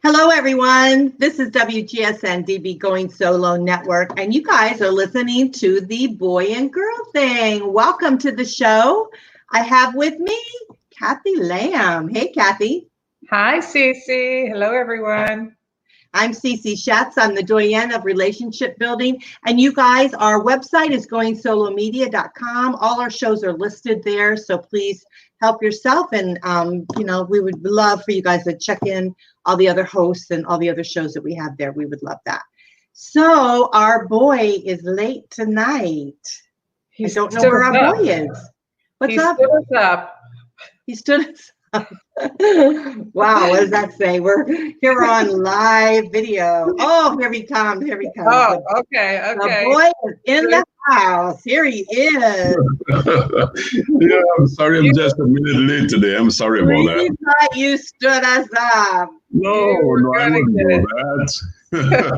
Hello, everyone. This is WGSN-DB Going Solo Network, and you guys are listening to the Boy and Girl Thing. Welcome to the show. I have with me Kathy Lamb. Hey, Kathy. Hi, Cece. Hello, everyone. I'm Cece Schatz. I'm the doyenne of relationship building. And you guys, our website is goingsolomedia.com. All our shows are listed there, so please help yourself. And, we would love for you guys to check in all the other hosts and all the other shows that we have there. We would love that. So our boy is late tonight. I don't know where our boy is. What's up? He stood us up. He stood us up. Wow, what does that say? We're on live video. Oh, here he comes. Here he comes. Oh, okay. The boy is in the house. Here he is. Yeah, I'm sorry I'm just a minute late today. I'm sorry about that. We thought you stood us up. No, I wouldn't do that.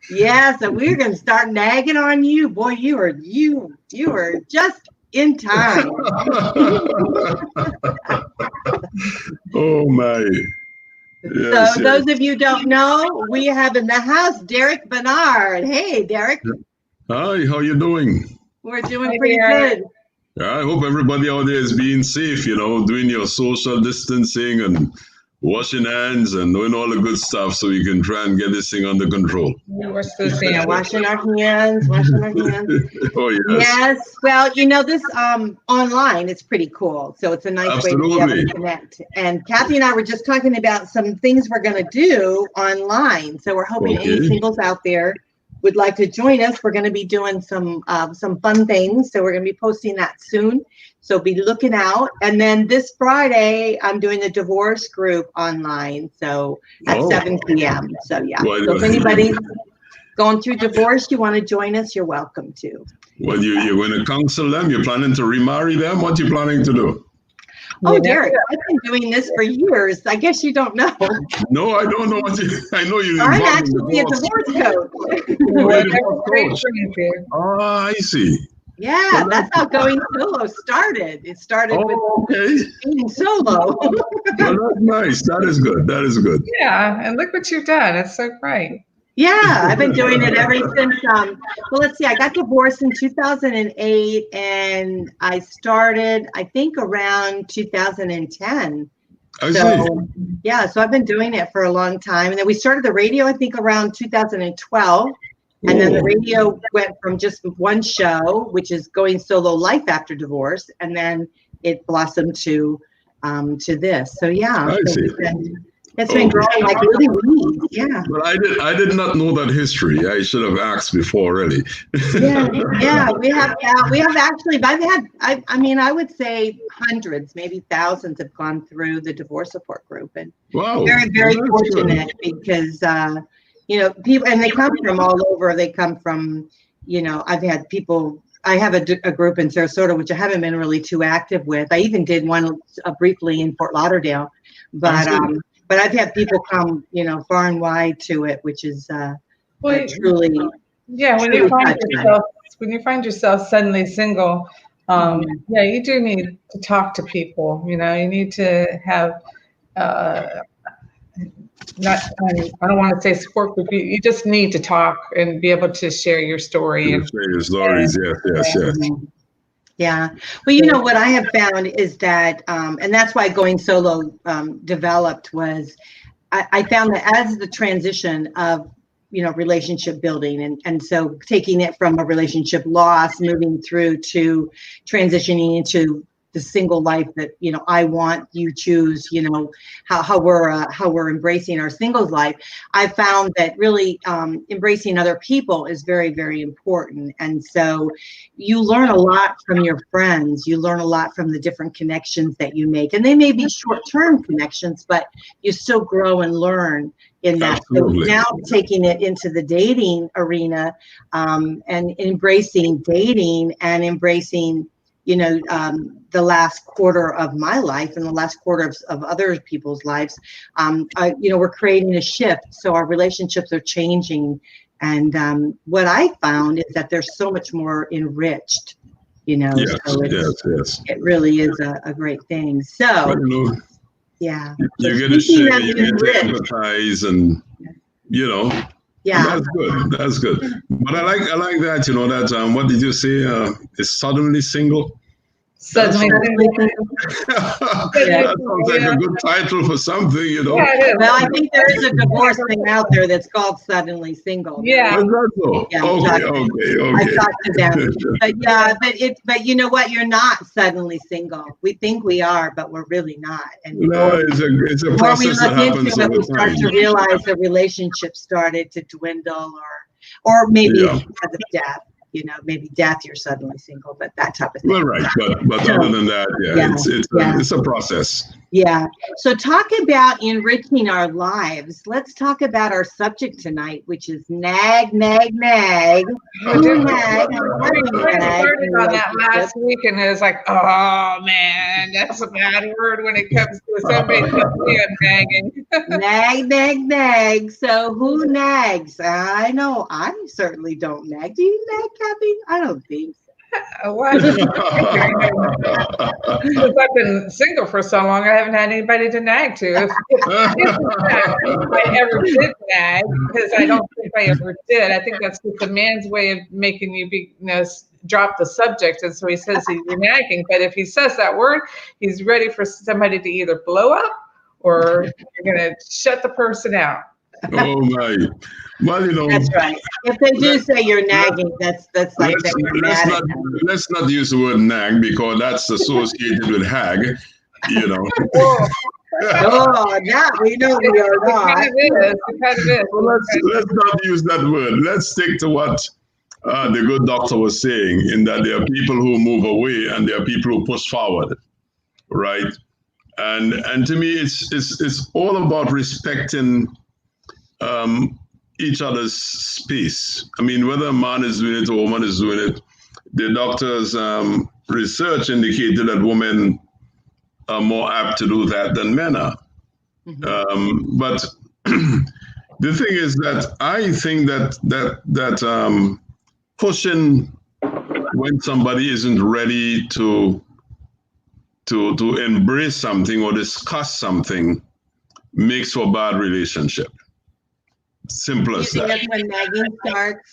Yeah, so we're gonna start nagging on you. Boy, you were just in time. Oh my. Yes, so those of you who don't know, we have in the house Derek Bernard. Hey, Derek. Hi, how you doing? We're doing pretty good. Yeah, I hope everybody out there is being safe, doing your social distancing and washing hands and doing all the good stuff so we can try and get this thing under control. We're supposed to be washing our hands. Oh, yes. Yes. Well, this online, it's pretty cool. So it's a nice way to be able to connect. And Kathy and I were just talking about some things we're going to do online. So we're hoping any singles out there would like to join us. We're going to be doing some fun things. So we're going to be posting that soon. So be looking out. And then this Friday, I'm doing the divorce group online. So at 7 p.m. So yeah. So if anybody's going through divorce, you want to join us, you're welcome to. Well, you're going to counsel them? You're planning to remarry them? What are you planning to do? Oh, Derek, I've been doing this for years. I guess you don't know. No, I don't know. I know you. I'm actually a divorce coach. Oh, I see. Yeah, that's how Going Solo started. It started with being solo. Well, that's nice. That is good. Yeah, and look what you've done. It's so great. Yeah, I've been doing it ever since. Well, let's see. I got divorced in 2008, and I started, I think, around 2010. I see. Yeah, so I've been doing it for a long time, and then we started the radio, I think, around 2012. And then the radio went from just one show, which is Going Solo Life After Divorce, and then it blossomed to this. So yeah, it's been growing like really weeds. Yeah. But I did not know that history. I should have asked before already. Yeah, we have actually. I would say hundreds, maybe thousands have gone through the divorce support group, and very, very fortunate because. People, and they come from all over. They come from, I've had people, I have a group in Sarasota, which I haven't been really too active with. I even did one briefly in Fort Lauderdale, but I've had people come, far and wide to it, which is truly. Yeah, when you find yourself suddenly single, you do need to talk to people. You need to have. I don't want to say support group. You just need to talk and be able to share your story. Share your stories, yes. Yeah. Well, what I have found is that, and that's why Going Solo developed was, I found that as the transition of, relationship building and so taking it from a relationship loss, moving through to transitioning into the single life that I want, you choose, how we're embracing our singles life. I found that really embracing other people is very, very important. And so you learn a lot from your friends. You learn a lot from the different connections that you make, and they may be short-term connections, but you still grow and learn in that. Absolutely. So now taking it into the dating arena and embracing dating and embracing the last quarter of my life and the last quarter of other people's lives, we're creating a shift. So our relationships are changing. And what I found is that they're so much more enriched, Yes, so yes. it really is a great thing. So Yeah. You So get to speaking share, of you get to enrich, empathize, and you know, and yeah. that's good. That's good. But I like that, that what did you say? Is suddenly single? Suddenly, That sounds like a good title for something, Yeah, it is. Well, I think there is a divorce thing out there that's called Suddenly Single. Yeah. What's that so? Yeah, Okay. I talked to them. But yeah, but you know what? You're not suddenly single. We think we are, but we're really not. And No, it's a the more we process that look into happens it, we over start time. to realize the relationship started to dwindle, or maybe Yeah. because of death. Maybe death, you're suddenly single, but that type of thing. Well, right, but other than that, it's a process. Yeah. So talk about enriching our lives. Let's talk about our subject tonight, which is nag, nag, nag. Who nag? We started on that last week, and it was like, oh man, that's a bad word when it comes to somebody nagging. Nag, nag, nag. So who nags? I know I certainly don't nag. Do you nag, Kathy? I don't think so. What? Because I've been single for so long, I haven't had anybody to nag to. If I ever did nag, because I don't think I ever did. I think that's just a man's way of making you drop the subject, and so he says he's nagging. But if he says that word, he's ready for somebody to either blow up or you're going to shut the person out. Oh my! Well, that's right. If they do say you're nagging, that's like let's not use the word nag because that's associated with hag. Oh, yeah, we know we are not. It kind of is. Well, let's not use that word. Let's stick to what the good doctor was saying, in that there are people who move away and there are people who push forward, right? And to me, it's all about respecting each other's space. I mean, whether a man is doing it or a woman is doing it, the doctor's research indicated that women are more apt to do that than men are. Mm-hmm. But the thing is that I think that pushing when somebody isn't ready to embrace something or discuss something makes for a bad relationship. Simple as that. That's when nagging starts?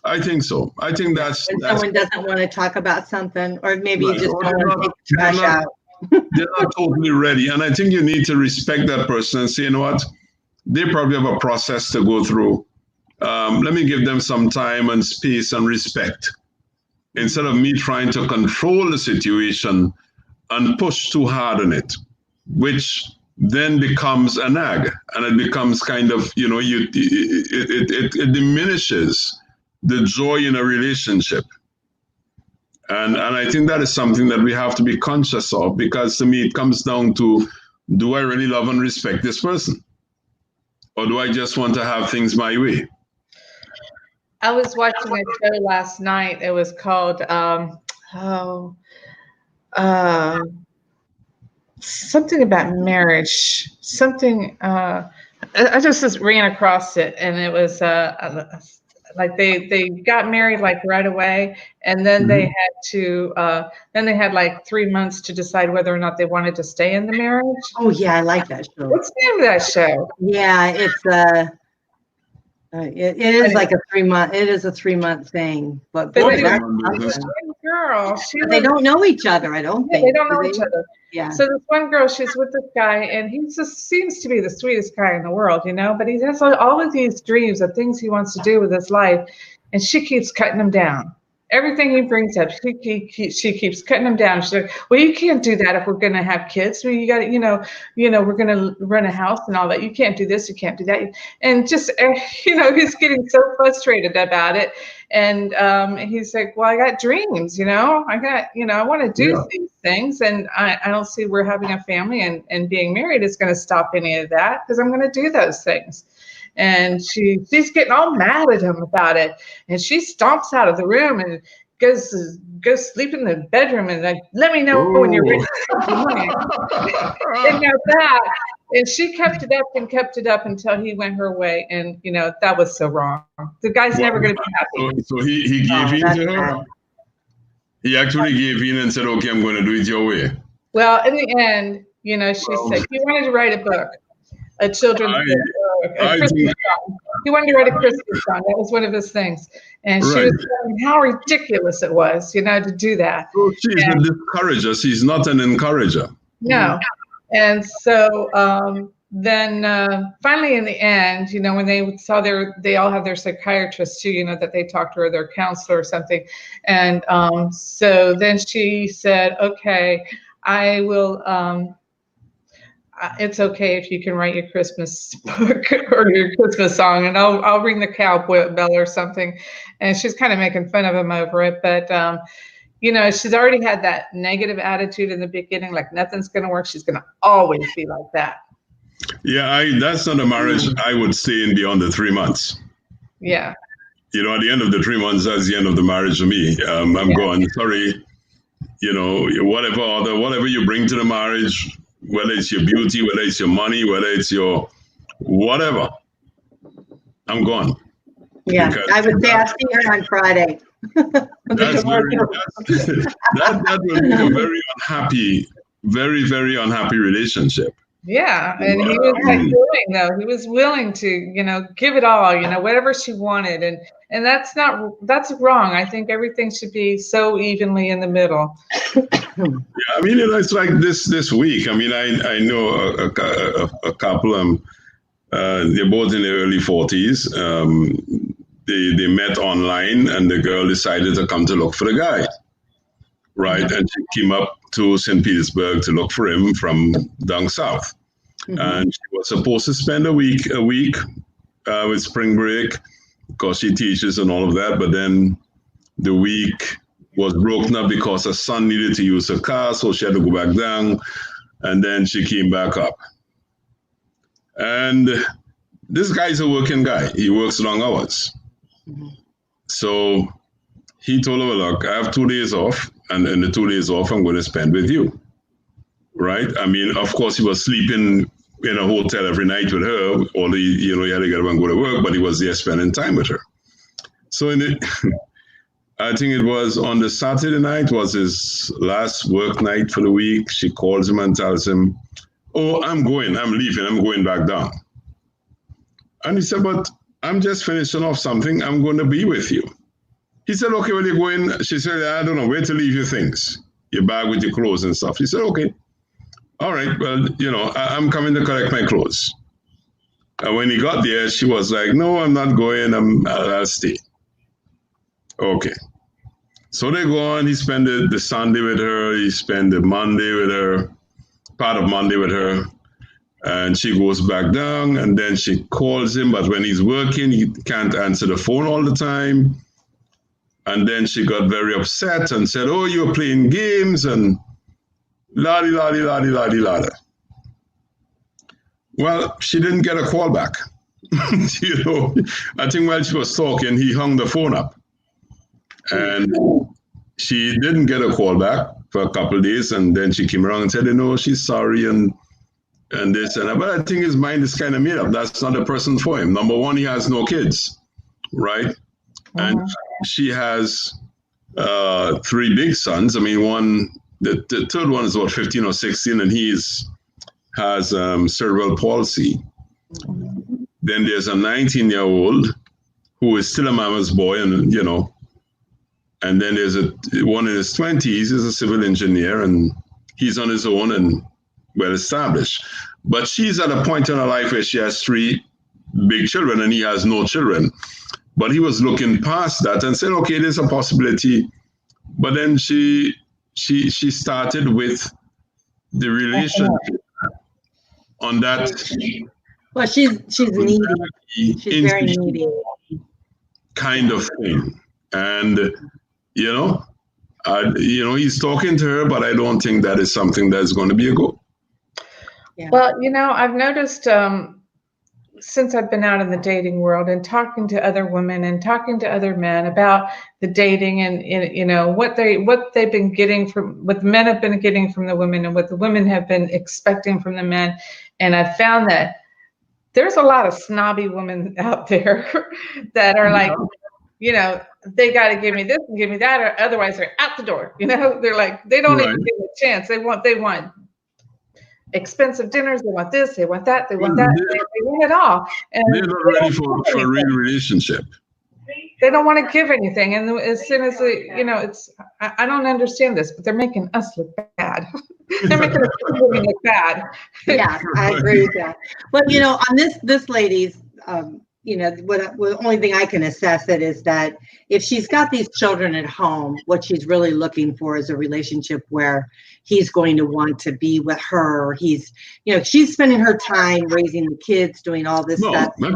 I think so. I think that's when someone doesn't want to talk about something, or maybe you just don't want to take the trash out. They're not totally ready. And I think you need to respect that person and say, you know what? They probably have a process to go through. Let me give them some time and space and respect. Instead of me trying to control the situation and push too hard on it, which then becomes a nag, and it becomes kind of, it diminishes the joy in a relationship. And I think that is something that we have to be conscious of, because to me, it comes down to, do I really love and respect this person? Or do I just want to have things my way? I was watching a show last night. It was called, something about marriage, something, I just ran across it, and it was like they got married like right away, and then they had to then they had like 3 months to decide whether or not they wanted to stay in the marriage. Oh yeah, I like that show. What's the name of that show? Yeah, it's it is like a 3 month. It is a 3 month thing, but boy, that's girl. They don't know each other. I don't think they don't know each other. Yeah. So this one girl, she's with this guy, and he just seems to be the sweetest guy in the world, but he has all of these dreams of things he wants to do with his life, and she keeps cutting him down. Everything he brings up, she keeps cutting him down. She's like, well, you can't do that if we're going to have kids. Well, you got to, we're going to rent a house and all that. You can't do this. You can't do that. And just, he's getting so frustrated about it. And he's like, well, I got dreams, I want to do these things. And I don't see where having a family and being married is going to stop any of that, because I'm going to do those things. And she's getting all mad at him about it. And she stomps out of the room and goes sleep in the bedroom and like, let me know when you're ready. And that. And she kept it up until he went her way. And, that was so wrong. The guy's never going to be happy. So he gave in to her? He actually gave in and said, okay, I'm going to do it your way. Well, in the end, She said he wanted to write a book, a children's book, a Christmas song. He wanted to write a Christmas song. That was one of his things. And she was telling how ridiculous it was, to do that. So she's a discourager. She's not an encourager. No. And so then finally in the end, when they saw they all have their psychiatrist too, that they talked to, or their counselor or something. And so then she said, okay, I will, it's okay if you can write your Christmas book or your Christmas song, and I'll ring the cowbell or something. And she's kind of making fun of him over it. But, she's already had that negative attitude in the beginning, like nothing's going to work. She's going to always be like that. Yeah, that's not a marriage I would stay in beyond the 3 months. Yeah. At the end of the 3 months, that's the end of the marriage for me. I'm going, sorry, whatever you bring to the marriage, whether it's your beauty, whether it's your money, whether it's your whatever, I'm gone. Yeah, I would say I'll see her on Friday. That will be a very unhappy, very, very unhappy relationship. Yeah, and he was willing, though. He was willing to, give it all, whatever she wanted, and that's wrong. I think everything should be so evenly in the middle. Yeah, it's like this week. I know a couple. They're both in their early 40s. They met online, and the girl decided to come to look for the guy. Right, and she came up to St. Petersburg to look for him from down south. And she was supposed to spend a week with spring break because she teaches and all of that. But then the week was broken up because her son needed to use her car, so she had to go back down. And then she came back up. And this guy's a working guy. He works long hours. So he told her, look, I have 2 days off, and in the 2 days off, I'm going to spend with you. Right? Of course, he was sleeping in a hotel every night with her, or he had to get up and go to work, but he was there spending time with her. So I think it was on the Saturday night was his last work night for the week. She calls him and tells him, oh, I'm leaving, I'm going back down. And he said, but I'm just finishing off something, I'm going to be with you. He said, okay, where are you going? She said, I don't know, where to leave your things, your bag with your clothes and stuff. He said, okay. All right, well, I'm coming to collect my clothes. And when he got there, she was like, no, I'm not going, I'll stay. Okay. So they go on, he spent the Sunday with her, he spent the Monday with her, part of Monday with her, and she goes back down, and then she calls him, but when he's working, he can't answer the phone all the time. And then she got very upset and said, oh, you're playing games, and la-di-la-di-la-di-la-di-la-di. Well, she didn't get a call back. I think while she was talking, he hung the phone up. And she didn't get a call back for a couple of days, and then she came around and said, she's sorry, and this and that. But I think his mind is kind of made up. That's not the person for him. Number one, he has no kids, right? And she has 3 big sons. The third one is about 15 or 16, and he has cerebral palsy. Then there's a 19-year-old who is still a mama's boy, and and then there's one in his 20s. He's a civil engineer, and he's on his own and well established. But she's at a point in her life where she has 3 big children, and he has no children. But he was looking past that and said, okay, there's a possibility. But then she started with the relationship on that. Well, she's needy. She's very needy. Kind of thing. And, he's talking to her, but I don't think that is something that's going to be a go. Yeah. Well, I've noticed since I've been out in the dating world and talking to other women and talking to other men about the dating and what they've been getting from, what the men have been getting from the women and what the women have been expecting from the men. And I found that there's a lot of snobby women out there that are like, they got to give me this and give me that, or otherwise they're out the door. They're like, they don't even give a chance. They want expensive dinners. They want this, they want that, they want that. They want it all. And they're not ready for a real relationship. they don't want to give anything. And as soon as they, it's, I don't understand this, but they're making us look bad. They're making us look bad. Yeah, I agree with that. Well, on this lady's, the only thing I can assess it is that if she's got these children at home, what she's really looking for is a relationship where he's going to want to be with her. He's, she's spending her time raising the kids, doing all this stuff. Her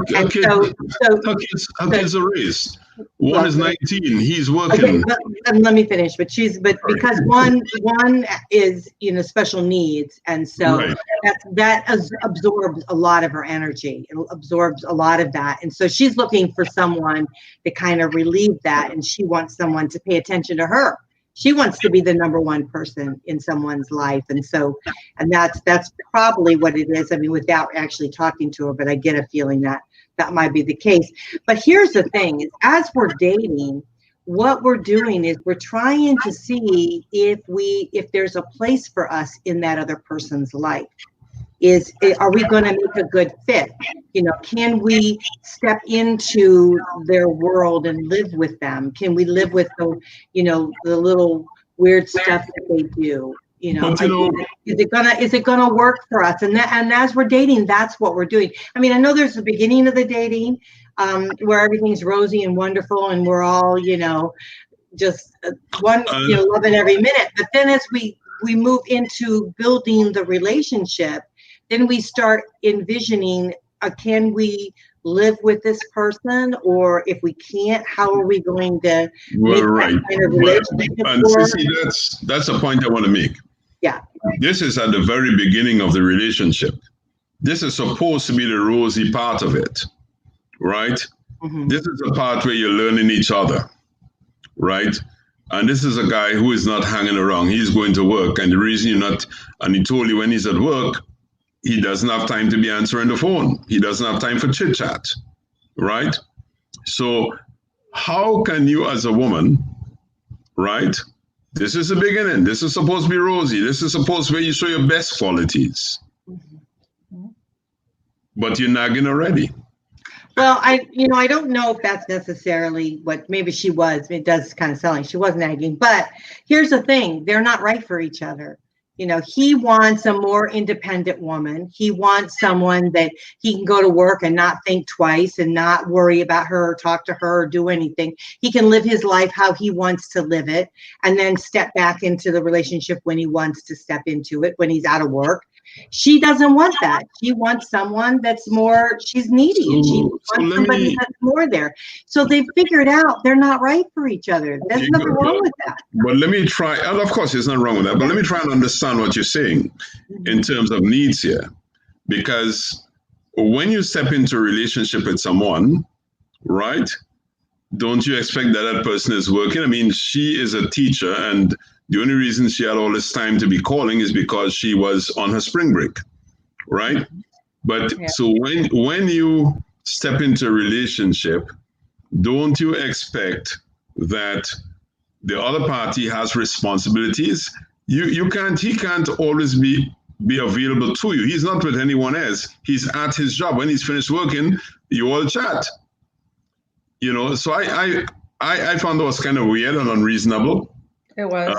kids are raised. One is 19. He's working. Okay, let me finish. But because one is special needs, and so right. that absorbs a lot of her energy. It absorbs a lot of that, and so she's looking for someone to kind of relieve that, and she wants someone to pay attention to her. She wants to be the number one person in someone's life, and that's probably what it is. I mean, without actually talking to her, but I get a feeling that might be the case. But here's the thing: is as we're dating, what we're doing is we're trying to see if there's a place for us in that other person's life. Are we going to make a good fit? Can we step into their world and live with them? Can we live with the little weird stuff that they do? Is it gonna work for us? And as we're dating, that's what we're doing. I mean, I know there's the beginning of the dating, where everything's rosy and wonderful, and we're all, just loving every minute. But then as we move into building the relationship, then we start envisioning, can we live with this person, or if we can't, how are we going to make that kind of relationship? And Sissy, that's a point I want to make. Yeah. This is at the very beginning of the relationship. This is supposed to be the rosy part of it, right? Mm-hmm. This is the part where you're learning each other, right? And this is a guy who is not hanging around. He's going to work. And the reason and he told you when he's at work, he doesn't have time to be answering the phone. He doesn't have time for chit chat, right? So how can you as a woman, right? This is the beginning. This is supposed to be rosy. This is supposed to be where you show your best qualities. Mm-hmm. But you're nagging already. Well, I don't know if that's necessarily what maybe she was. It does kind of sound like she was nagging. But here's the thing. They're not right for each other. He wants a more independent woman. He wants someone that he can go to work and not think twice and not worry about her or talk to her or do anything. He can live his life how he wants to live it, and then step back into the relationship when he wants to step into it, when he's out of work. She doesn't want that. She wants someone that's more, she's needy. And she wants somebody that's more there. So they've figured out they're not right for each other. There's nothing wrong with that. But let me try, and of course there's nothing wrong with that, but let me try and understand what you're saying in terms of needs here. Because when you step into a relationship with someone, right, don't you expect that person is working? I mean, she is a teacher, and the only reason she had all this time to be calling is because she was on her spring break, right? But so when you step into a relationship, don't you expect that the other party has responsibilities? He can't always be available to you. He's not with anyone else. He's at his job. When he's finished working, you all chat. So I found that was kind of weird and unreasonable. It was.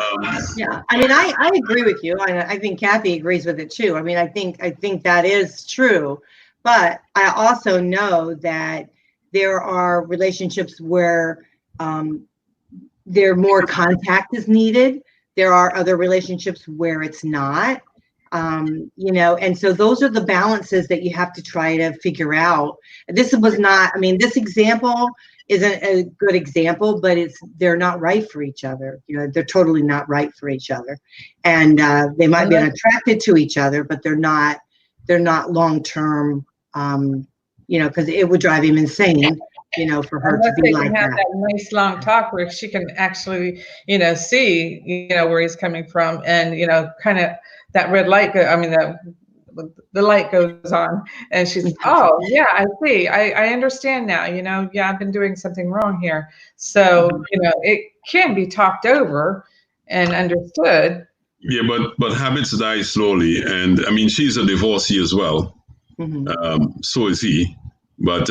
Yeah, I mean, I agree with you. I think Kathy agrees with it too. I mean, I think that is true, but I also know that there are relationships where there more contact is needed. There are other relationships where it's not. And so those are the balances that you have to try to figure out. This example isn't a good example, but they're not right for each other. They're totally not right for each other. And they might be attracted to each other, but they're not long-term, because it would drive him insane, for her to be like that. Unless they can have that nice long talk where she can actually, see, where he's coming from, and, kind of that red light, the light goes on, and she's, oh yeah, I see, I understand now, I've been doing something wrong here. So, it can be talked over and understood, Yeah, but habits die slowly, and I mean she's a divorcee as well. So is he, but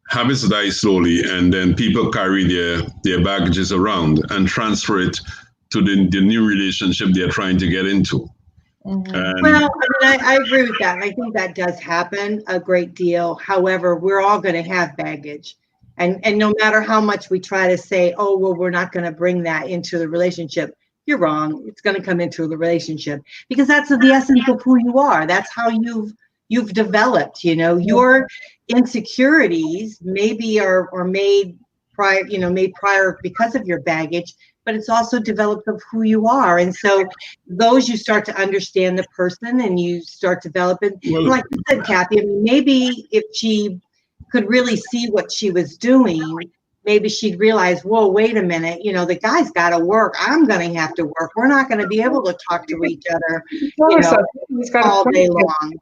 habits die slowly, and then people carry their baggages around and transfer it to the new relationship they're trying to get into. Well, I mean, I agree with that. I think that does happen a great deal. However, we're all going to have baggage. And no matter how much we try to say, oh, well, we're not going to bring that into the relationship, you're wrong. It's going to come into the relationship because that's the essence of who you are. That's how you've developed, your insecurities maybe are made prior because of your baggage, but it's also developed of who you are. And so those you start to understand the person and you start developing, like you said, Kathy, I mean, maybe if she could really see what she was doing, maybe she'd realize, whoa, wait a minute, the guy's got to work. I'm going to have to work. We're not going to be able to talk to each other all day long.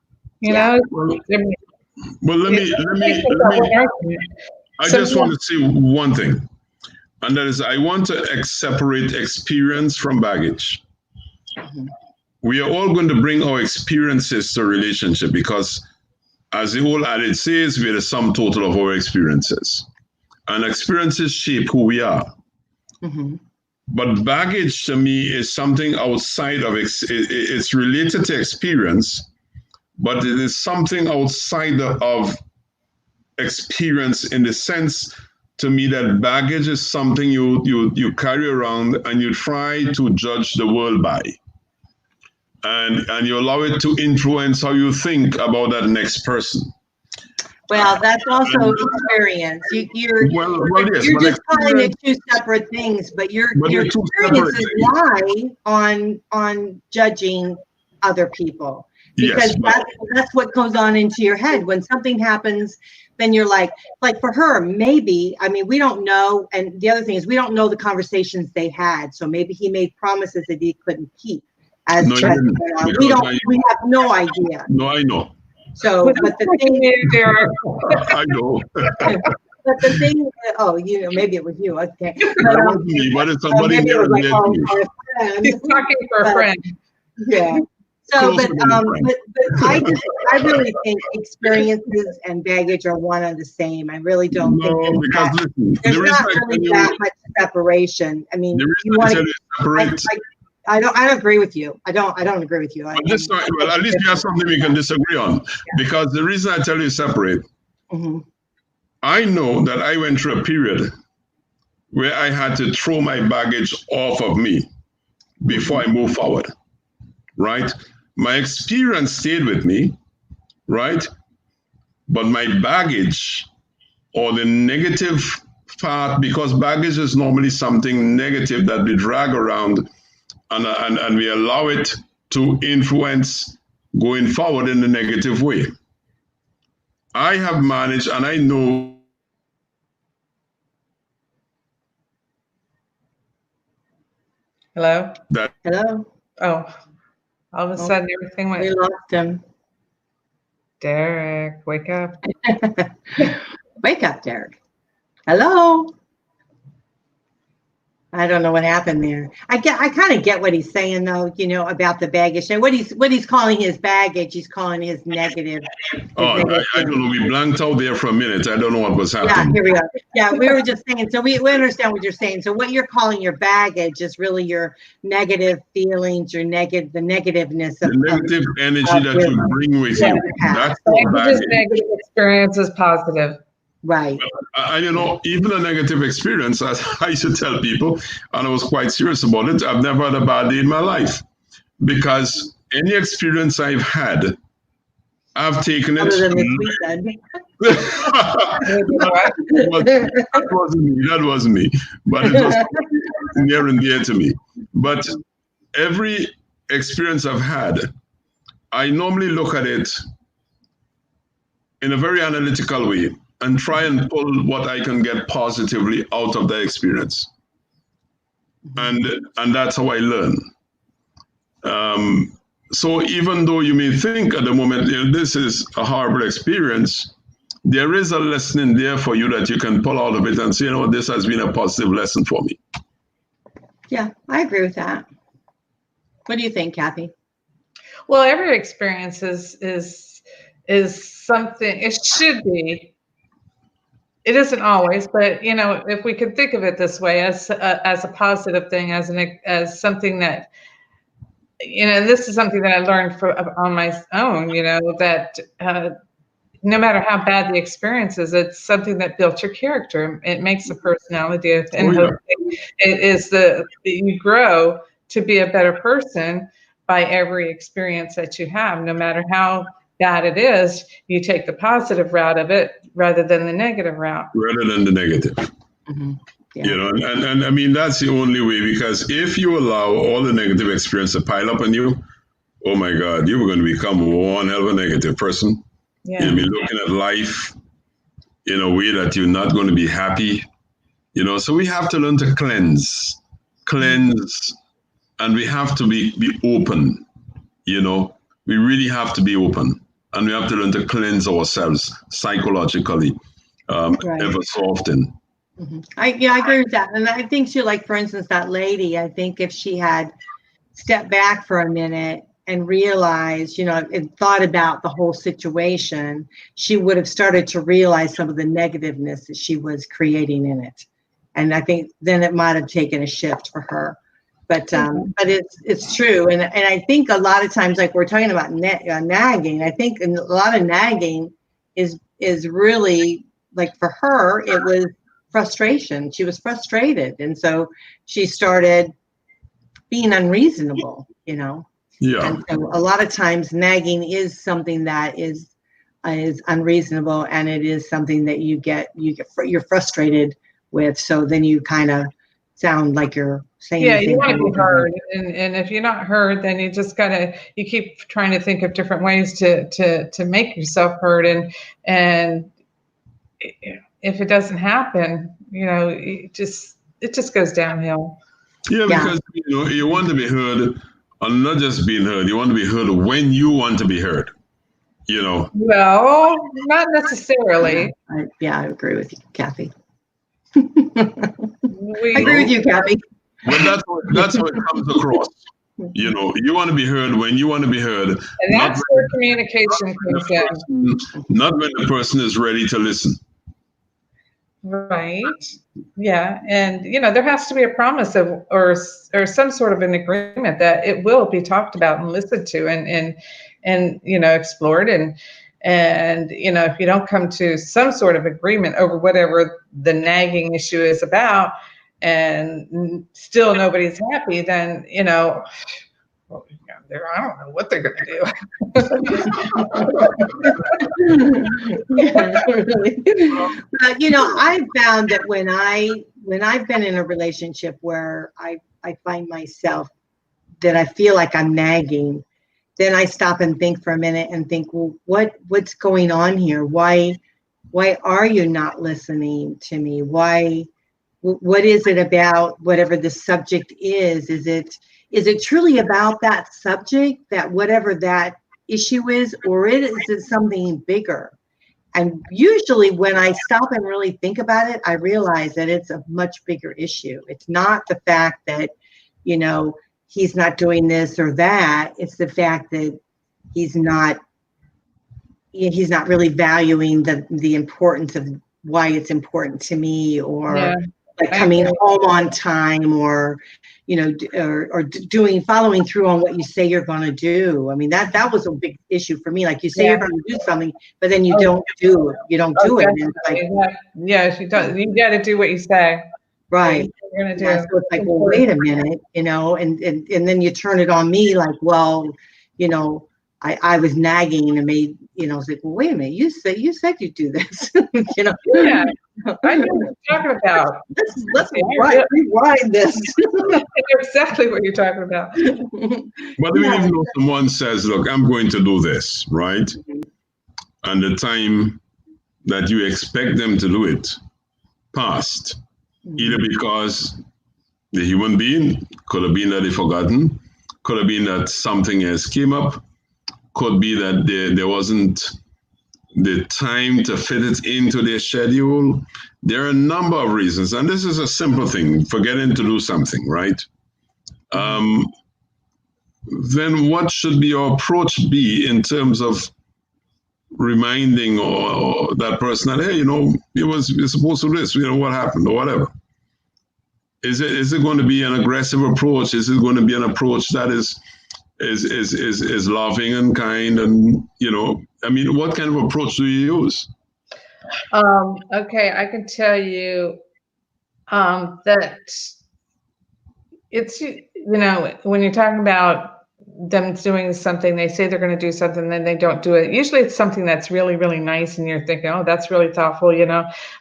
Well, let me I just want to say one thing, and that is I want to separate experience from baggage. We are all going to bring our experiences to a relationship because, as the old adage says, we are the sum total of our experiences. And experiences shape who we are. But baggage to me is something outside of it's related to experience, but it is something outside of experience in the sense to me that baggage is something you carry around and you try to judge the world by. And you allow it to influence how you think about that next person. Well, that's also experience. You're just calling it two separate things, but your experiences lie on judging other people. Because that's what goes on into your head. When something happens, then you're like for her, maybe, I mean, we don't know. And the other thing is we don't know the conversations they had. So maybe he made promises that he couldn't keep. We have no idea. No, I know. So, but the thing, I know. But the thing, maybe it was you. Okay. That wasn't me, but it's somebody there. He's talking for a friend. Yeah. So, but I really think experiences and baggage are one and the same. I really don't think because there's not really that much separation. I mean, you want to separate. I don't agree with you. I don't agree with you. Well, at least you have something we can disagree on. Because the reason I tell you separate, I know that I went through a period where I had to throw my baggage off of me before I move forward, right? My experience stayed with me, right? But my baggage or the negative part, because baggage is normally something negative that we drag around and we allow it to influence going forward in a negative way. I have managed, and I know. Hello? Hello? Oh, all of a sudden everything went. We lost him. Derek, wake up. Wake up, Derek. Hello? I don't know what happened there. I kind of get what he's saying though, about the baggage and what he's calling his baggage. He's calling his negative. I don't know. We blanked out there for a minute. I don't know what was happening. Yeah, here we are. Yeah, we were just saying. So we understand what you're saying. So what you're calling your baggage is really your negative feelings, the negativeness of the negative energy that you bring with you. That's baggage. Negative experience is positive. Right. Even a negative experience, as I used to tell people, and I was quite serious about it, I've never had a bad day in my life. Because any experience I've had, I've taken it. Other than this weekend. That wasn't me. But it was near and dear to me. But every experience I've had, I normally look at it in a very analytical way and try and pull what I can get positively out of that experience. And that's how I learn. So even though you may think at the moment, this is a horrible experience, there is a lesson in there for you that you can pull out of it and say, this has been a positive lesson for me. Yeah, I agree with that. What do you think, Kathy? Well, every experience is something. It should be. It isn't always, but if we could think of it this way, as a positive thing, as something that, and this is something that I learned on my own. That no matter how bad the experience is, it's something that built your character. It makes a personality, and it is you grow to be a better person by every experience that you have, no matter how bad it is. You take the positive route of it rather than the negative route. Rather than the negative. Mm-hmm. Yeah. And I mean, that's the only way, because if you allow all the negative experience to pile up on you, oh my God, you're going to become one hell of a negative person. Yeah. You'll be looking at life in a way that you're not going to be happy. So we have to learn to cleanse, and we have to be open. We really have to be open, and we have to learn to cleanse ourselves psychologically ever so often. Mm-hmm. I agree with that. And I think too, like, for instance, that lady, I think if she had stepped back for a minute and realized, and thought about the whole situation, she would have started to realize some of the negativeness that she was creating in it. And I think then it might have taken a shift for her. But it's true. And I think a lot of times, like we're talking about nagging, I think a lot of nagging is really, like, for her, it was frustration. She was frustrated. And so she started being unreasonable, Yeah. And so a lot of times nagging is something that is unreasonable, and it is something that you're frustrated with. So then you kind of sound like you're saying, you want to be heard, and if you're not heard, then you just you keep trying to think of different ways to make yourself heard, and if it doesn't happen, it just goes downhill. Yeah, because you want to be heard, and not just being heard. You want to be heard when you want to be heard. Well, not necessarily. I agree with you, Kathy. I agree with you, Kathy. But that's how it comes across. You want to be heard when you want to be heard. And that's where communication comes in. Not when the person is ready to listen. Right. Yeah. And, there has to be a promise of, or some sort of an agreement that it will be talked about and listened to and explored. And, if you don't come to some sort of agreement over whatever the nagging issue is about, and still nobody's happy, then, I don't know what they're going to do. But, I've found that when I've been in a relationship where I find myself that I feel like I'm nagging, then I stop and think for a minute and think, well, what's going on here? Why are you not listening to me? What is it about whatever the subject is? Is it truly about that subject, that whatever that issue is, or is it something bigger? And usually when I stop and really think about it, I realize that it's a much bigger issue. It's not the fact that, he's not doing this or that. It's the fact that he's not really valuing the importance of why it's important to me, or like coming home on time, or following through on what you say you're going to do. I mean, that was a big issue for me. Like, you say you're going to do something, but then you don't do it. You don't do it. And it's like, you got to do what you say. Right. You're gonna do. So it's like, well, wait a minute, and then you turn it on me, like, well, I was nagging and made, it's like, well, wait a minute, you said you'd do this. Yeah, I know what you're talking about. Let's rewind this. Exactly what you're talking about. But even though someone says, look, I'm going to do this, right? And the time that you expect them to do it passed, either because the human being, could have been that they've forgotten, could have been that something else came up, could be that there wasn't the time to fit it into their schedule. There are a number of reasons, and this is a simple thing, forgetting to do something, right? then what should be your approach be in terms of reminding or that person that, hey, you're supposed to do this, what happened or whatever? Is it going to be an aggressive approach? Is it going to be an approach that is loving and kind? And, what kind of approach do you use? Okay, I can tell you that it's, when you're talking about them doing something, they say they're going to do something, then they don't do it. Usually it's something that's really, really nice, and you're thinking, oh, that's really thoughtful,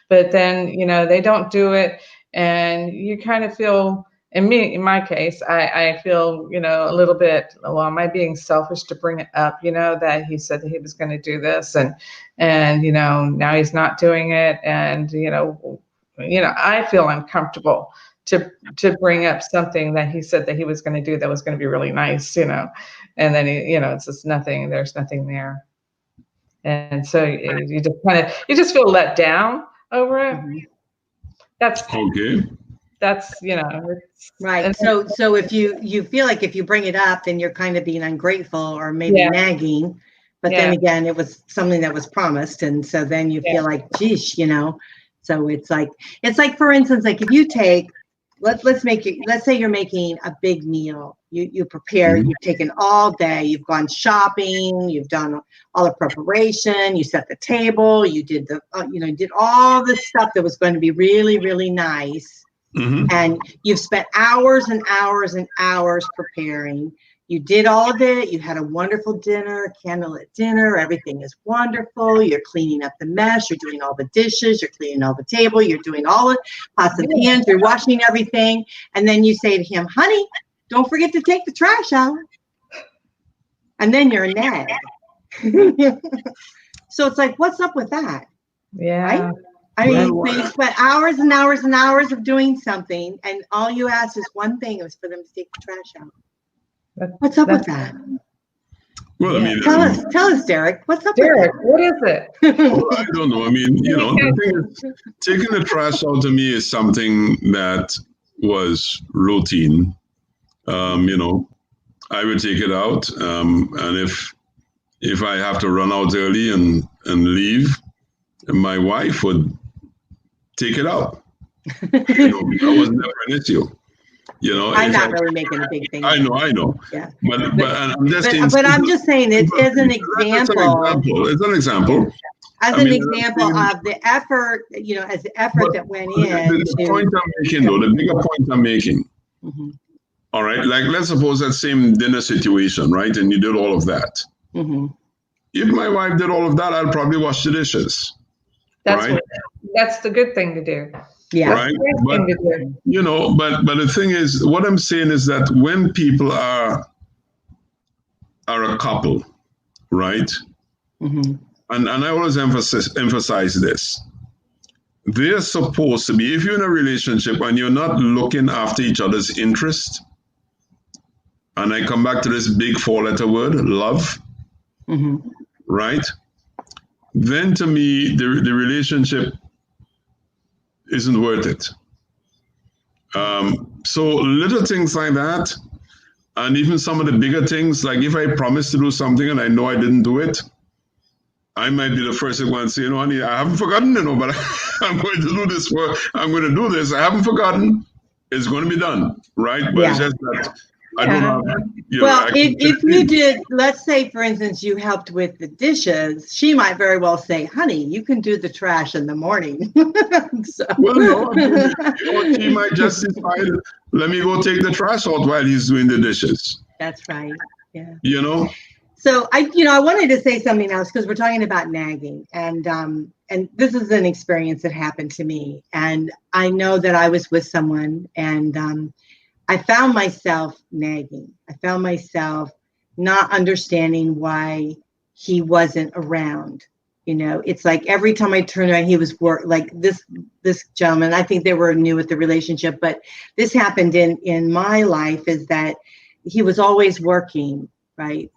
but then, they don't do it, and you kind of feel, in my case, I feel, a little bit, well, am I being selfish to bring it up, that he said that he was going to do this, and now he's not doing it, and, I feel uncomfortable to bring up something that he said that he was going to do that was going to be really nice, and then it's just nothing. There's nothing there, and so you just feel let down over it. Mm-hmm. That's okay. That's right. And so if you feel like if you bring it up, then you're kind of being ungrateful or maybe nagging. But then again, it was something that was promised, and so then you feel like, geesh, So it's like for instance, like if you take. Let's say you're making a big meal. You prepared, you've taken all day, you've gone shopping, you've done all the preparation, you set the table, you did did all the stuff that was going to be really, really nice. Mm-hmm. And you've spent hours and hours and hours preparing. You did all of it. You had a wonderful dinner, candlelit dinner. Everything is wonderful. You're cleaning up the mess. You're doing all the dishes. You're cleaning all the table. You're doing all the pots and pans. You're washing everything. And then you say to him, honey, don't forget to take the trash out. And then you're a nag. So it's like, what's up with that? Yeah. Right? I mean, you spent hours and hours and hours of doing something, and all you asked is one thing, it was for them to take the trash out. What's up with that? Well, I mean, tell us, Derek. What's up, Derek? What is it? Well, I don't know. I mean, the thing is, taking the trash out to me is something that was routine. I would take it out, and if I have to run out early and leave, my wife would take it out. That was never an issue. I'm not really making a big thing. I know. Yeah. But I'm just saying. But I'm just saying it as an example. It's an example. As an example of the effort, as the effort that went in. The point I'm making, though, the bigger point I'm making. Mm-hmm. All right. Like, let's suppose that same dinner situation, right? And you did all of that. Mm-hmm. If my wife did all of that, I'll probably wash the dishes. That's the good thing to do. Yeah. Right. But the thing is, what I'm saying is that when people are a couple, right? Mm-hmm. And I always emphasize this. They're supposed to be, if you're in a relationship and you're not looking after each other's interest, and I come back to this big 4-letter word, love, mm-hmm. right? Then to me, the relationship isn't worth it. So little things like that, and even some of the bigger things, like if I promise to do something and I know I didn't do it, I might be the first to go and say, honey, I haven't forgotten, but I'm going to do this. I'm going to do this. I haven't forgotten. It's going to be done, right? But it's just that I don't know. Well, if you did, let's say, for instance, you helped with the dishes, she might very well say, honey, you can do the trash in the morning. Well, no, she might just decide, let me go take the trash out while he's doing the dishes. That's right. Yeah. So I wanted to say something else because we're talking about nagging, and this is an experience that happened to me, and I know that I was with someone, and I found myself nagging. I found myself not understanding why he wasn't around. It's like every time I turned around, he was like this gentleman. I think they were new with the relationship, but this happened in my life is that he was always working. Right.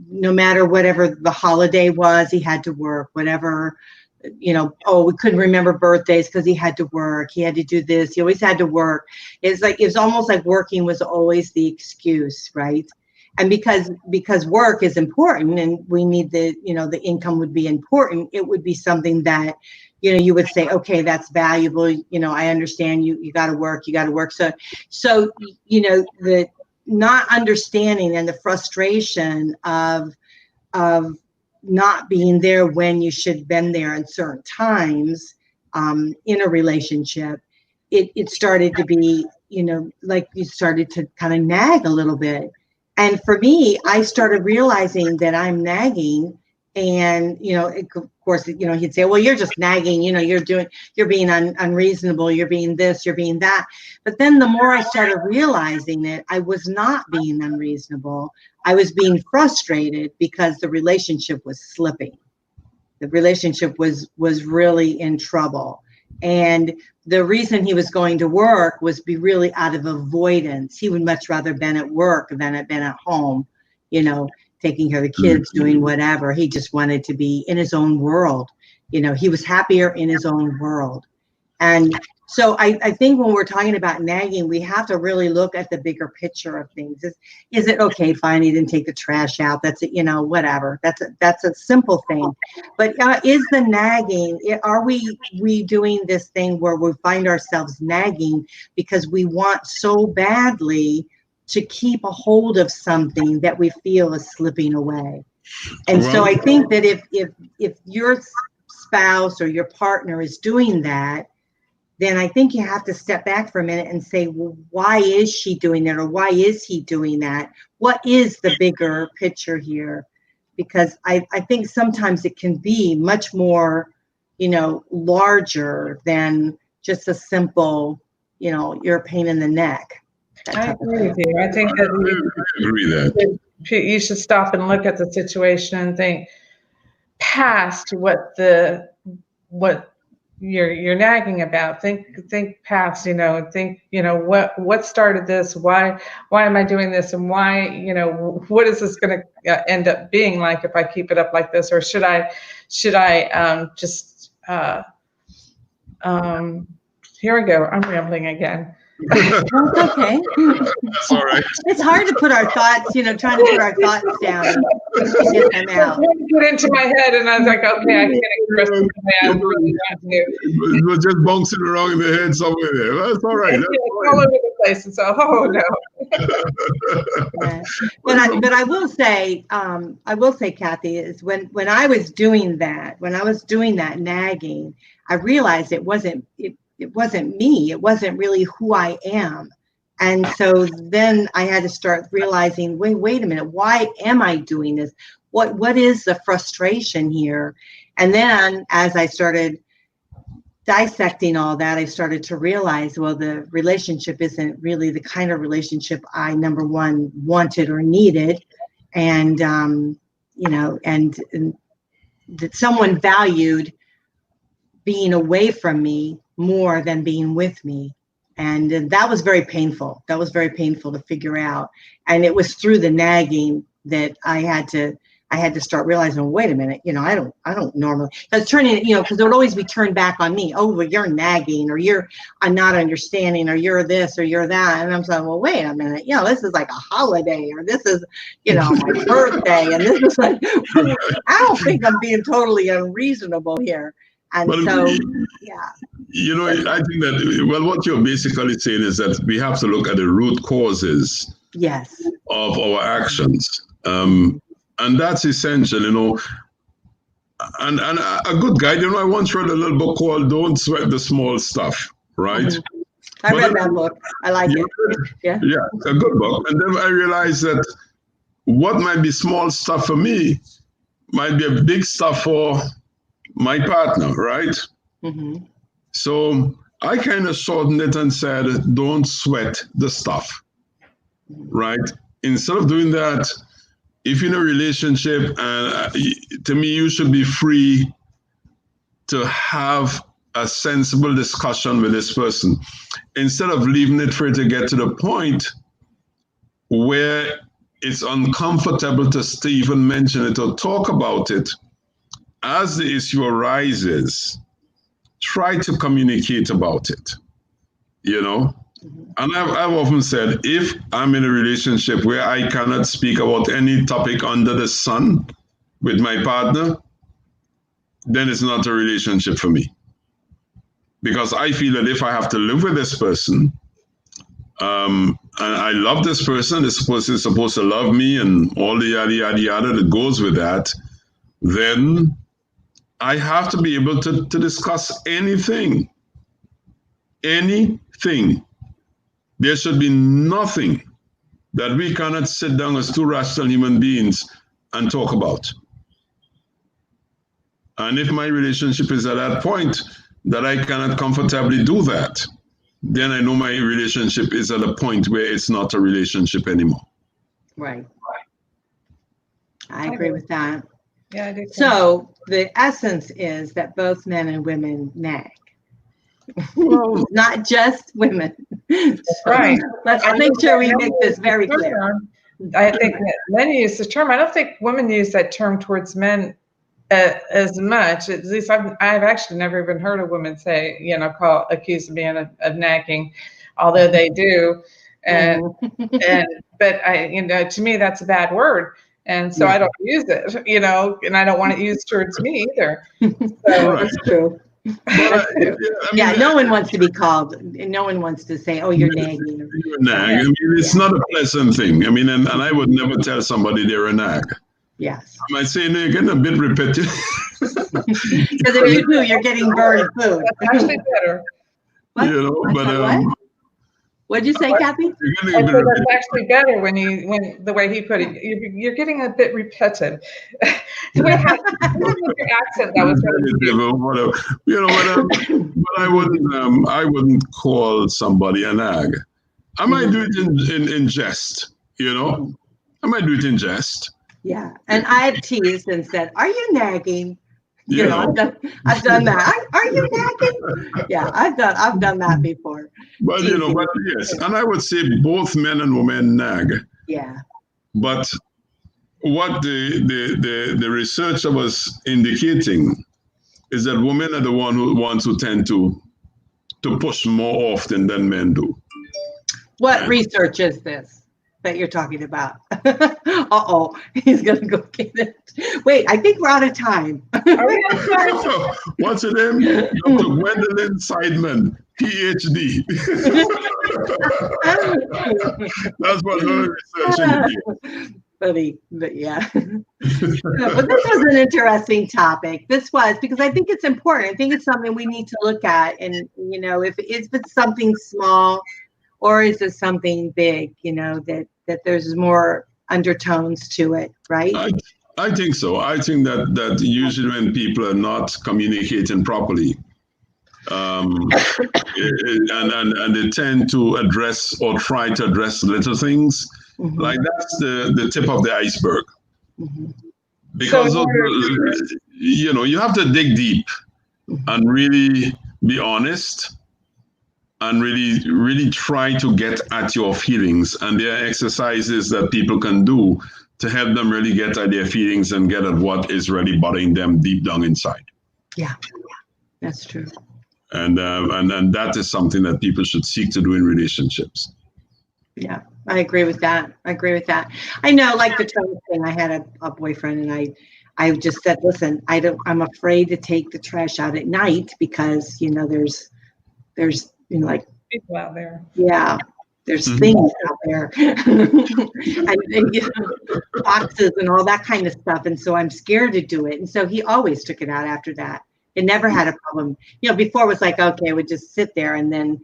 No matter whatever the holiday was, he had to work, whatever, we couldn't remember birthdays because he had to work. He had to do this. He always had to work. It was almost like working was always the excuse. Right. And because work is important and we need the income would be important, it would be something that, you would say, okay, that's valuable. I understand you got to work. So, the not understanding and the frustration of not being there when you should have been there in certain times in a relationship, it started to be, like you started to kind of nag a little bit. And for me, I started realizing that I'm nagging. And, of course, he'd say, well, you're just nagging, you're being unreasonable, you're being this, you're being that. But then the more I started realizing that I was not being unreasonable, I was being frustrated because the relationship was slipping. The relationship was really in trouble. And the reason he was going to work was be really out of avoidance. He would much rather been at work than have been at home, taking care of the kids, doing whatever. He just wanted to be in his own world. He was happier in his own world. And so I think when we're talking about nagging, we have to really look at the bigger picture of things. Is it okay, fine, he didn't take the trash out? That's it, whatever. That's a simple thing. But is the nagging, are we doing this thing where we find ourselves nagging because we want so badly to keep a hold of something that we feel is slipping away? And so I think that if your spouse or your partner is doing that, then I think you have to step back for a minute and say, well, why is she doing that? Or why is he doing that? What is the bigger picture here? Because I think sometimes it can be much more, larger than just a simple, you're a pain in the neck. I agree with you. I think that you should stop and look at the situation and think past what you're nagging about. Think past, what started this? Why am I doing this? And why, what is this going to end up being like if I keep it up like this? Or should I just here we go. I'm rambling again. That's okay. That's all right. It's hard to put our thoughts, trying to put our thoughts down and get them out. Get into my head, and I was like, okay, I can't express the way I really want to. It was just bouncing around in the head somewhere there. That's all right. It's all over the place, and so, no. Yeah. But I will say, Kathy, is when I was doing that nagging, I realized it wasn't me. It wasn't really who I am. And so then I had to start realizing, wait a minute, why am I doing this? What is the frustration here? And then as I started dissecting all that, I started to realize, well, the relationship isn't really the kind of relationship I, number one, wanted or needed. And, and that someone valued being away from me more than being with me. And that was very painful. That was very painful to figure out. And it was through the nagging that I had to start realizing, wait a minute, I don't normally, because because it would always be turned back on me. Oh, well, you're nagging, or I'm not understanding, or you're this, or you're that. And I'm saying, well, wait a minute, this is like a holiday, or this is, my birthday. And this is like, I don't think I'm being totally unreasonable here. And but so, yeah. I think that, what you're basically saying is that we have to look at the root causes Yes. of our actions. And that's essential, and a good guide, I once read a little book called Don't Sweat the Small Stuff, right? Mm-hmm. I read that book. I like it. Yeah. Yeah, it's a good book. And then I realized that what might be small stuff for me might be a big stuff for my partner, right? Mm-hmm. So I kind of shortened it and said, don't sweat the stuff, right? Instead of doing that, if you're in a relationship, and to me, you should be free to have a sensible discussion with this person, instead of leaving it for it to get to the point where it's uncomfortable to even mention it or talk about it. As the issue arises, try to communicate about it, Yeah. And I've often said, if I'm in a relationship where I cannot speak about any topic under the sun with my partner, then it's not a relationship for me. Because I feel that if I have to live with this person, and I love this person, this person is supposed to love me and all the yada, yada, yada that goes with that, then I have to be able to discuss anything. Anything. There should be nothing that we cannot sit down as two rational human beings and talk about. And if my relationship is at that point that I cannot comfortably do that, then I know my relationship is at a point where it's not a relationship anymore. Right. I agree with that. Yeah, I do. So the essence is that both men and women nag. Not just women. Right. Let's make sure we make this very clear. I think that men use the term. I don't think women use that term towards men as much. At least I've actually never even heard a woman say, accuse a man of nagging, although they do. But to me, that's a bad word. And so I don't use it, and I don't want it used towards me either. So that's true. No one wants to be called, and no one wants to say, "Oh, you're nagging." You're a nag. I mean, it's not a pleasant thing. I mean, and I would never tell somebody they're a nag. Yes. I might say, no, you're getting a bit repetitive. Because if you do, you're getting burned food. That's actually better. What? What'd you say, Kathy? I said that's actually better when the way he put it. You're getting a bit repetitive. With your accent, that was but I wouldn't call somebody a nag. I might do it in jest. I might do it in jest. Yeah, and I've teased and said, "Are you nagging?" I've done that. Are you nagging? Yeah, I've done that before. But yes, and I would say both men and women nag. Yeah. But what the researcher was indicating is that women are the ones who tend to push more often than men do. What research is this that you're talking about? He's gonna go get it. Wait, I think we're out of time. What's her name? Dr. Gwendolyn Seidman, PhD. That's what her research indicates. Funny, but yeah. But this was an interesting topic. This was, because I think it's important. I think it's something we need to look at, and if it's something small, or is it something big, that there's more undertones to it, right? I think so. I think that usually when people are not communicating properly, and they tend to address or try to address little things, like that's the tip of the iceberg. Because you have to dig deep and really be honest. And really try to get at your feelings. And there are exercises that people can do to help them really get at their feelings and get at what is really bothering them deep down inside. Yeah, that's true. And that is something that people should seek to do in relationships. Yeah, I agree with that. I know, like the trash thing, I had a boyfriend, and I just said, listen, I'm afraid to take the trash out at night because, there's like people out there. Yeah, there's things out there, and boxes and all that kind of stuff. And so I'm scared to do it. And so he always took it out after that. It never had a problem. Before it was like, okay, I would just sit there, and then,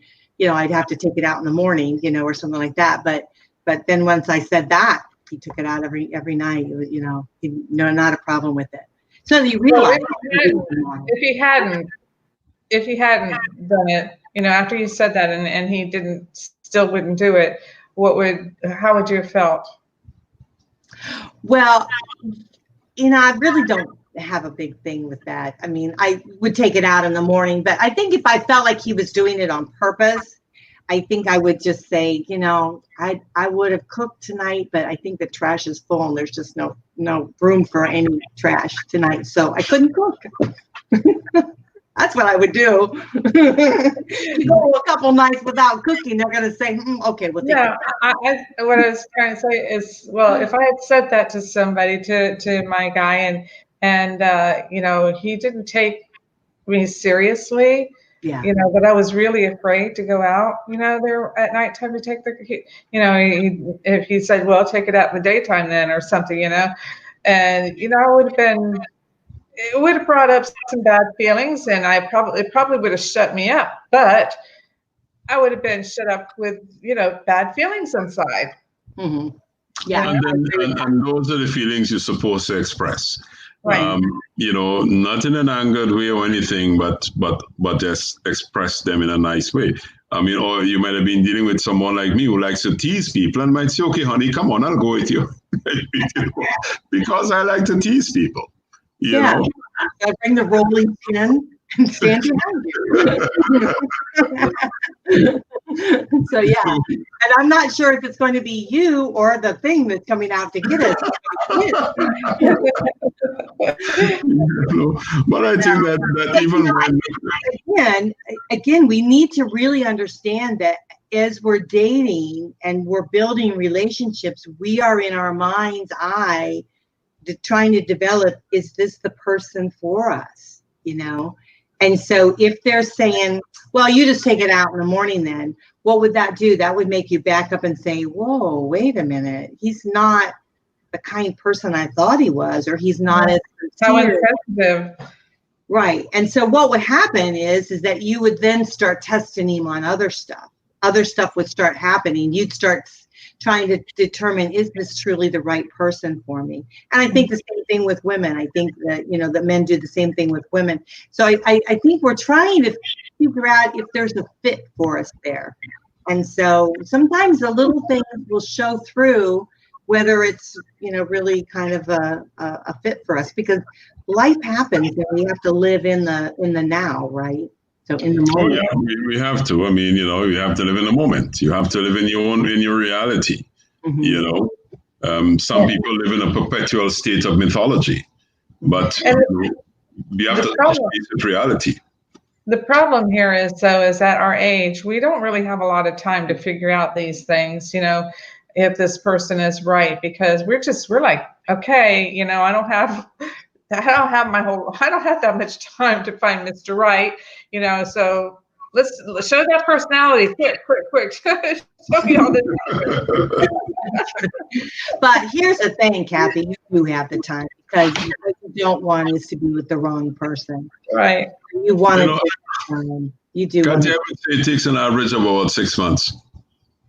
I'd have to take it out in the morning, or something like that. But then once I said that, he took it out every night. It was, not a problem with it. So you realize if he hadn't done it, after you said that and he still wouldn't do it, how would you have felt? Well, I really don't have a big thing with that. I mean, I would take it out in the morning, but I think if I felt like he was doing it on purpose, I think I would just say, I would have cooked tonight, but I think the trash is full and there's just no room for any trash tonight. So I couldn't cook. That's what I would do. You go a couple nights without cooking, they're going to say, okay, we'll take it. What I was trying to say is, well, if I had said that to somebody, to my guy, and you know, he didn't take me seriously, Yeah. you know, but I was really afraid to go out, you know, there at nighttime to take you know, if he said, well, take it out in the daytime then or something, you know, and, you know, it would have brought up some bad feelings, and it probably would have shut me up, but I would have been shut up with, you know, bad feelings inside. Mm-hmm. Yeah. And those are the feelings you're supposed to express. Right. You know, not in an angered way or anything, but just express them in a nice way. I mean, or you might have been dealing with someone like me who likes to tease people and might say, okay, honey, come on, I'll go with you. Because I like to tease people. You know? I bring the rolling pin and stand behind you. So yeah, and I'm not sure if it's going to be you or the thing that's coming out to get us. But I think that even again, we need to really understand that as we're dating and we're building relationships, we are in our mind's eye trying to develop, is this the person for us, you know? And so if they're saying, well, you just take it out in the morning then, what would that do? That would make you back up and say, whoa, wait a minute. He's not the kind person I thought he was, or he's not as insensitive. Right. And so what would happen is that you would then start testing him on other stuff. Other stuff would start happening. You'd start trying to determine, is this truly the right person for me? And I think the same thing with women. I think that, you know, that men do the same thing with women. So I think we're trying to figure out if there's a fit for us there. And so sometimes the little things will show through whether it's, you know, really kind of a fit for us, because life happens and we have to live in the now, right? So in the moment. Oh, yeah, we have to. I mean, you know, you have to live in the moment. You have to live in your reality. Mm-hmm. You know, some people live in a perpetual state of mythology, but we have to face with reality. The problem here is, though, is at our age, we don't really have a lot of time to figure out these things, you know, if this person is right, because we're like, okay, you know, I don't have that much time to find Mr. Right, you know, so let's show that personality quick. Show me all this. But here's the thing, Kathy, you do have the time, because what you don't want is to be with the wrong person. Right. You want to take time. You do. Kathy, I would say it takes an average of about 6 months.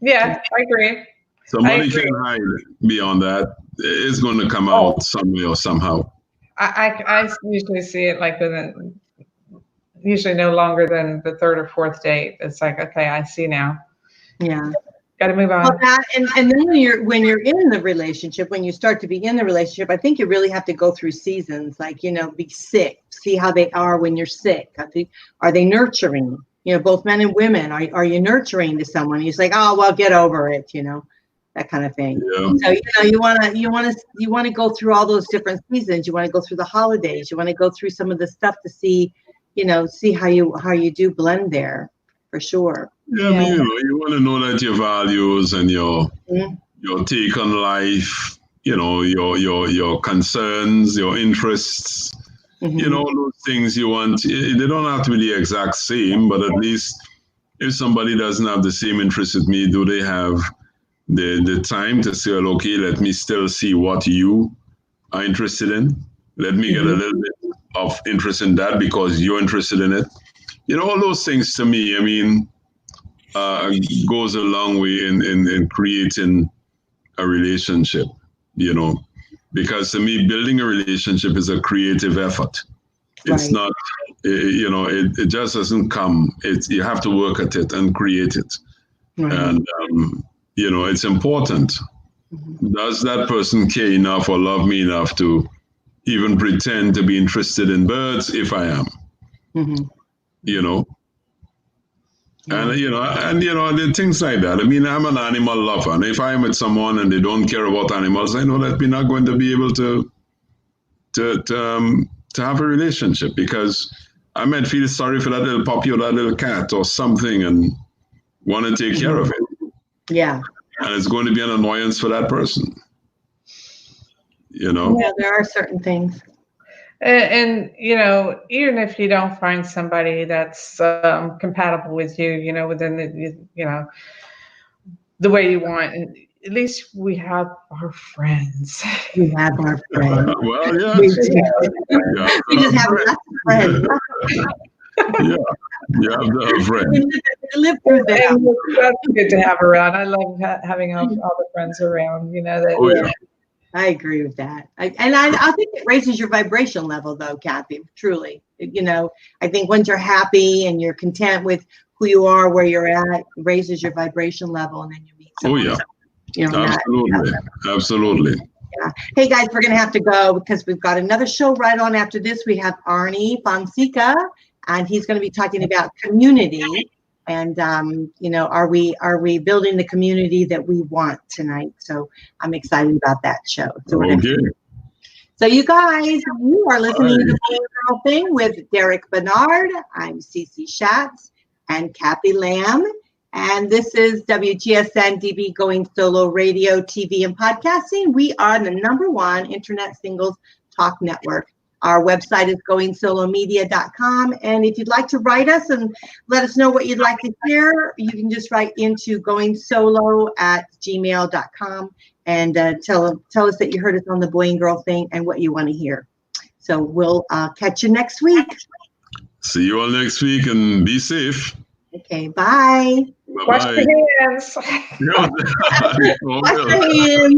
Yeah, I agree. Somebody can hide beyond that. It's going to come out some way or somehow. I usually see it like usually no longer than the third or fourth date. It's like, okay, I see now. Yeah. Got to move on. Well, and then when you're in the relationship, when you start to be in the relationship, I think you really have to go through seasons, like, you know, be sick, see how they are when you're sick. Are they nurturing? You know, both men and women, are you nurturing to someone? You're like, oh, well, get over it, you know, that kind of thing. Yeah. So, you know, you want to go through all those different seasons. You want to go through the holidays. You want to go through some of the stuff to see how you do blend there, for sure. Yeah, I mean, you want to know that your values and your take on life, you know, your concerns, your interests, you know, those things you want. They don't have to be the exact same, but at least if somebody doesn't have the same interest with me, do they have the time to say, well, okay, let me still see what you are interested in. Let me get a little bit of interest in that because you're interested in it. You know, all those things to me, I mean, goes a long way in creating a relationship, you know, because to me, building a relationship is a creative effort. It's not, you know, it just doesn't come. You have to work at it and create it. And, you know, it's important. Does that person care enough or love me enough to even pretend to be interested in birds if I am? You know? And, you know, things like that. I mean, I'm an animal lover. And if I'm with someone and they don't care about animals, I know that we're not going to be able to have a relationship because I might feel sorry for that little puppy or that little cat or something and want to take care of it. Yeah. And it's going to be an annoyance for that person. You know? Yeah, there are certain things. And you know, even if you don't find somebody that's compatible with you, you know, within the, you know, the way you want, and at least we have our friends. We have our friends. Well, yeah. We just have lots of friends. Yeah, you have to have friends. Live through that. And that's good to have around. I love having all the friends around. You know that. Oh, yeah. I agree with that. I think it raises your vibration level, though, Kathy. Truly, you know, I think once you're happy and you're content with who you are, where you're at, it raises your vibration level, and then you meet someone. Oh, yeah. You know, Absolutely. Yeah. Hey, guys, we're going to have to go because we've got another show right on after this. We have Arnie Fonseca, and he's going to be talking about community. And, you know, are we building the community that we want tonight? So I'm excited about that show. So, so you guys, you are listening to the Boy Girl Thing with Derek Bernard. I'm Cece Schatz and Kathy Lamb. And this is WGSN-DB Going Solo Radio, TV, and Podcasting. We are the #1 internet singles talk network. Our website is goingsolomedia.com. And if you'd like to write us and let us know what you'd like to hear, you can just write into goingsolo@gmail.com and tell us that you heard us on the Boy and Girl Thing and what you want to hear. So we'll catch you next week. See you all next week and be safe. Okay, bye. Wash your hands. Wash your hands.